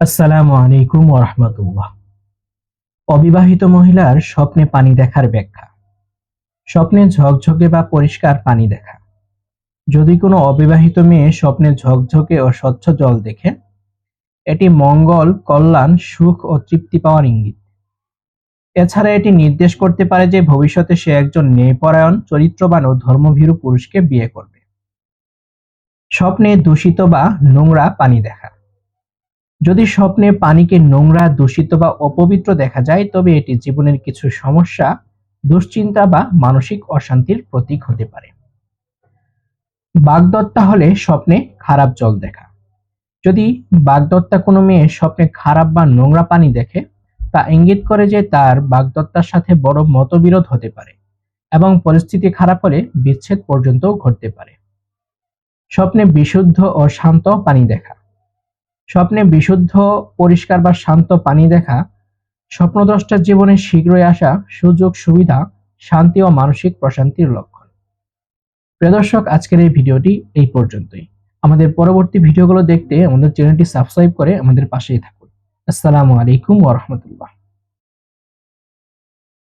আসসালামু আলাইকুম ওয়া রাহমাতুল্লাহ। অবিবাহিত মহিলার স্বপ্নে পানি দেখার ব্যাখ্যা। স্বপ্নে ঝকঝকে বা পরিষ্কার পানি দেখা। যদি কোনো অবিবাহিত মেয়ে স্বপ্নে ঝকঝকে ও স্বচ্ছ জল দেখে, এটি মঙ্গল, কল্যাণ, সুখ ও তৃপ্তি পাওয়ার ইঙ্গিত। এছাড়া এটি নির্দেশ করতে পারে যে ভবিষ্যতে সে একজন ন্যায়পরায়ণ, চরিত্রবান ও ধর্মভীরু পুরুষকে বিয়ে করবে। স্বপ্নে দূষিত বা নোংরা পানি দেখা। যদি স্বপ্নে পানিকে নোংরা, দূষিত বা অপবিত্র দেখা যায়, তবে এটি জীবনের কিছু সমস্যা, দুশ্চিন্তা বা মানসিক অশান্তির প্রতীক হতে পারে। বাগদত্তা হলে স্বপ্নে খারাপ জল দেখা। যদি বাগদত্তা কোনো মেয়ে স্বপ্নে খারাপ বা নোংরা পানি দেখে, তা ইঙ্গিত করে যে তার বাগদত্তার সাথে বড় মতবিরোধ হতে পারে এবং পরিস্থিতি খারাপ হলে বিচ্ছেদ পর্যন্তও ঘটতে পারে। স্বপ্নে বিশুদ্ধ ও শান্ত পানি দেখা। স্বপ্নে বিশুদ্ধ, পরিষ্কার বা শান্ত পানি দেখা স্বপ্নদ্রষ্টার জীবনে শীঘ্রই আসা সুযোগ সুবিধা, শান্তি ও মানসিক প্রশান্তির লক্ষণ। প্রিয় দর্শক, আজকের এই ভিডিওটি এই পর্যন্তই। আমাদের পরবর্তী ভিডিওগুলো দেখতে আমাদের চ্যানেলটি সাবস্ক্রাইব করে আমাদের পাশেই থাকুন। আসসালামু আলাইকুম ওয়া রাহমাতুল্লাহ।